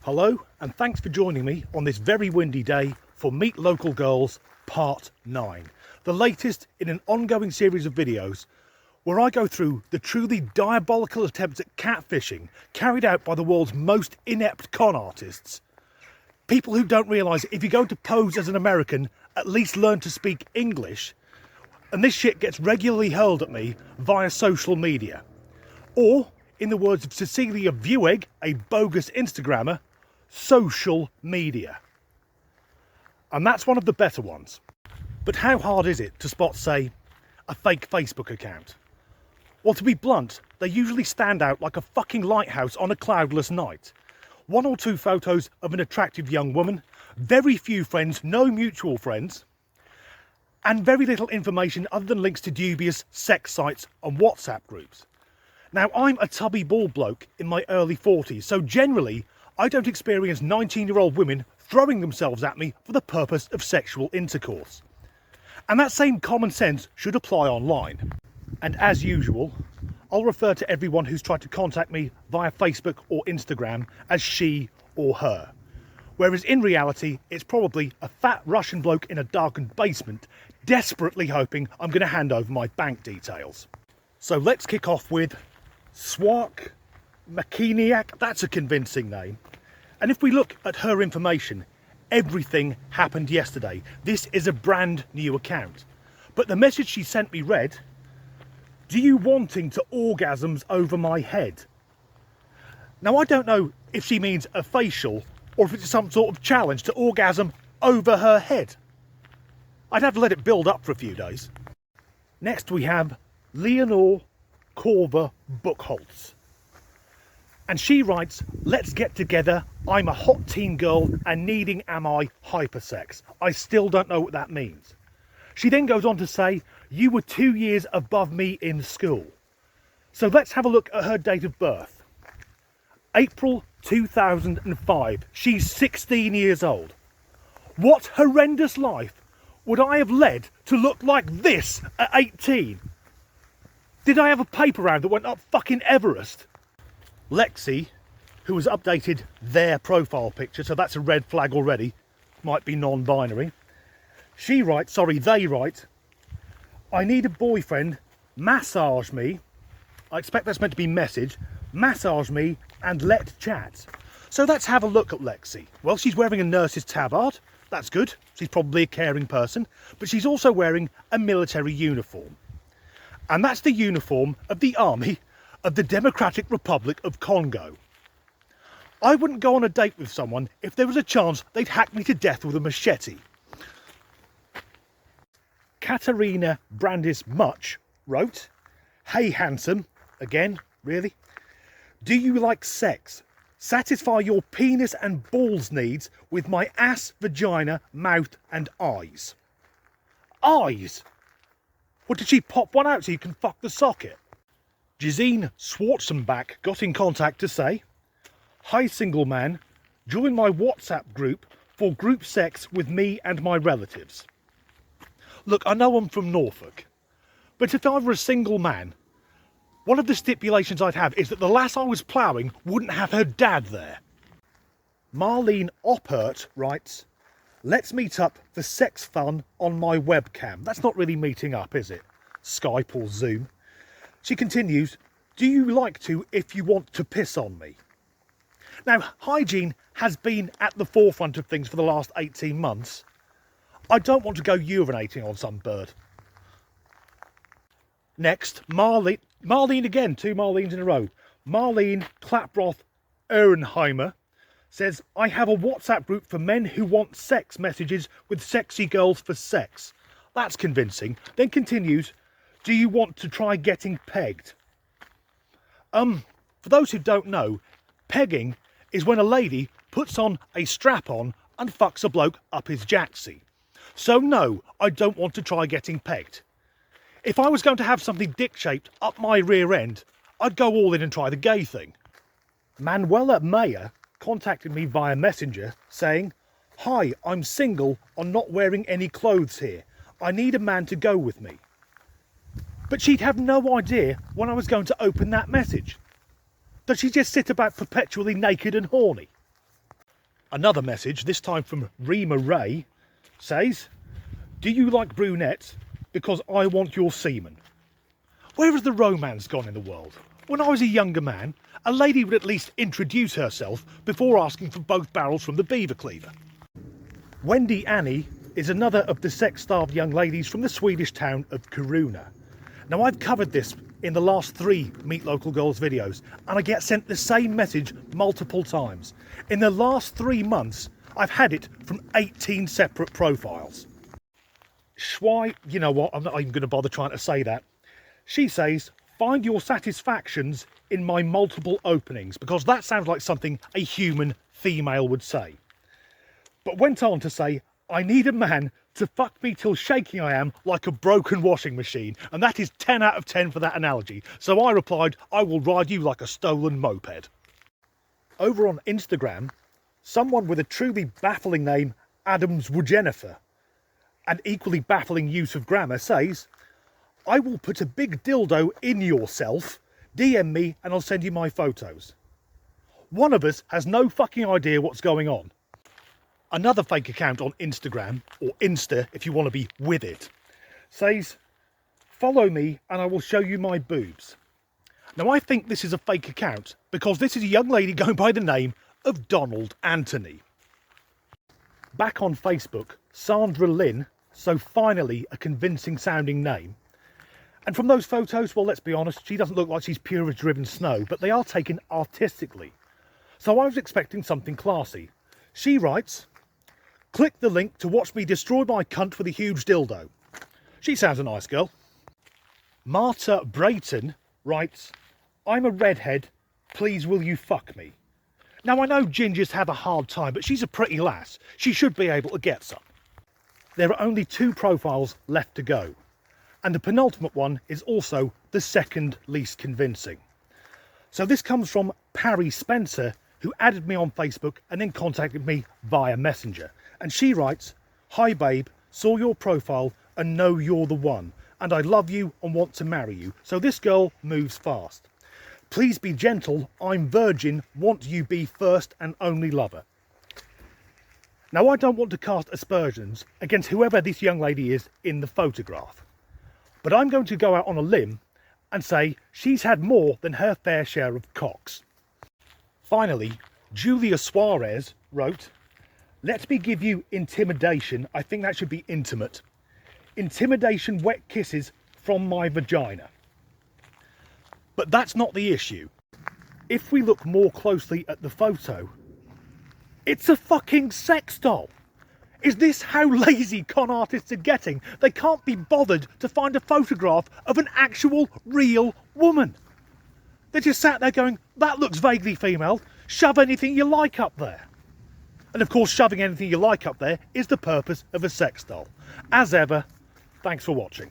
Hello and thanks for joining me on this very windy day for Meet Local Girls Part 9, the latest in an ongoing series of videos where I go through the truly diabolical attempts at catfishing carried out by the world's most inept con artists. People who don't realise if you're going to pose as an American, at least learn to speak English, and this shit gets regularly hurled at me via social media. Or, in the words of Cecilia Viewegg, a bogus Instagrammer, social media. And that's one of the better ones. But how hard is it to spot, say, a fake Facebook account? Well, to be blunt, they usually stand out like a fucking lighthouse on a cloudless night. One or two photos of an attractive young woman, very few friends, no mutual friends, and very little information other than links to dubious sex sites and WhatsApp groups. Now, I'm a tubby bald bloke in my early 40s, so generally I don't experience 19-year-old women throwing themselves at me for the purpose of sexual intercourse. And that same common sense should apply online. And as usual, I'll refer to everyone who's tried to contact me via Facebook or Instagram as she or her. Whereas in reality, it's probably a fat Russian bloke in a darkened basement desperately hoping I'm going to hand over my bank details. So let's kick off with Swark Makiniak. That's a convincing name. And if we look at her information, everything happened yesterday. This is a brand new account. But the message she sent me read, "Do you wanting to orgasms over my head?" Now, I don't know if she means a facial or if it's some sort of challenge to orgasm over her head. I'd have to let it build up for a few days. Next we have Leonore Corver Buchholz. And she writes, "Let's get together. I'm a hot teen girl and needing am I hypersex. I still don't know what that means." She then goes on to say, "You were 2 years above me in school." So let's have a look at her date of birth. April 2005. She's 16 years old. What horrendous life would I have led to look like this at 18? Did I have a paper round that went up fucking Everest? Lexi, who has updated their profile picture, so that's a red flag already, might be non-binary. They write, "I need a boyfriend, massage me," I expect that's meant to be message, "massage me and let chat." So let's have a look at Lexi. Well, she's wearing a nurse's tabard, that's good, she's probably a caring person, but she's also wearing a military uniform. And that's the uniform of the Army of the Democratic Republic of Congo. I wouldn't go on a date with someone if there was a chance they'd hack me to death with a machete. Katarina Brandis Much wrote, "Hey handsome," again, really? "Do you like sex? Satisfy your penis and balls needs with my ass, vagina, mouth and eyes." Eyes? What, did she pop one out so you can fuck the socket? Jazine Schwarzenbach got in contact to say, "Hi single man, join my WhatsApp group for group sex with me and my relatives." Look, I know I'm from Norfolk, but if I were a single man, one of the stipulations I'd have is that the lass I was ploughing wouldn't have her dad there. Marlene Oppert writes, "Let's meet up for sex fun on my webcam." That's not really meeting up, is it? Skype or Zoom. She continues, "Do you like to if you want to piss on me?" Now, hygiene has been at the forefront of things for the last 18 months. I don't want to go urinating on some bird. Next, Marlene again, two Marlenes in a row. Marlene Klaproth Ehrenheimer says, "I have a WhatsApp group for men who want sex messages with sexy girls for sex." That's convincing. Then continues, "Do you want to try getting pegged?" For those who don't know, pegging is when a lady puts on a strap-on and fucks a bloke up his jacksie. So no, I don't want to try getting pegged. If I was going to have something dick-shaped up my rear end, I'd go all in and try the gay thing. Manuela Mayer contacted me via Messenger saying, "Hi, I'm single and not wearing any clothes here. I need a man to go with me." But she'd have no idea when I was going to open that message. Does she just sit about perpetually naked and horny? Another message, this time from Rima Ray, says, "Do you like brunettes? Because I want your semen." Where has the romance gone in the world? When I was a younger man, a lady would at least introduce herself before asking for both barrels from the beaver cleaver. Wendy Annie is another of the sex-starved young ladies from the Swedish town of Kiruna. Now, I've covered this in the last 3 Meet Local Girls videos, and I get sent the same message multiple times. In the last 3 months, I've had it from 18 separate profiles. Schwai, you know what, I'm not even going to bother trying to say that. She says, "Find your satisfactions in my multiple openings," because that sounds like something a human female would say. But went on to say, "I need a man to fuck me till shaking I am like a broken washing machine," and that is 10 out of 10 for that analogy. So I replied, "I will ride you like a stolen moped." Over on Instagram, someone with a truly baffling name, Adams Wojennifer, an equally baffling use of grammar, says, "I will put a big dildo in yourself, DM me and I'll send you my photos." One of us has no fucking idea what's going on. Another fake account on Instagram, or Insta if you want to be with it, says, "Follow me and I will show you my boobs." Now, I think this is a fake account because this is a young lady going by the name of Donald Anthony. Back on Facebook, Sandra Lynn, so finally a convincing sounding name. And from those photos, well, let's be honest, she doesn't look like she's pure as driven snow, but they are taken artistically. So I was expecting something classy. She writes, "Click the link to watch me destroy my cunt with a huge dildo." She sounds a nice girl. Marta Brayton writes, "I'm a redhead, please will you fuck me?" Now, I know gingers have a hard time, but she's a pretty lass. She should be able to get some. There are only 2 profiles left to go, and the penultimate one is also the second least convincing. So this comes from Parry Spencer, who added me on Facebook and then contacted me via Messenger. And she writes, "Hi babe, saw your profile and know you're the one, and I love you and want to marry you." So this girl moves fast. "Please be gentle, I'm virgin, want you be first and only lover." Now, I don't want to cast aspersions against whoever this young lady is in the photograph, but I'm going to go out on a limb and say she's had more than her fair share of cocks. Finally, Julia Suarez wrote, "Let me give you intimidation." I think that should be intimate. "Intimidation wet kisses from my vagina." But that's not the issue. If we look more closely at the photo, it's a fucking sex doll. Is this how lazy con artists are getting? They can't be bothered to find a photograph of an actual real woman. They just sat there going, "That looks vaguely female, shove anything you like up there." And of course, shoving anything you like up there is the purpose of a sex doll. As ever, thanks for watching.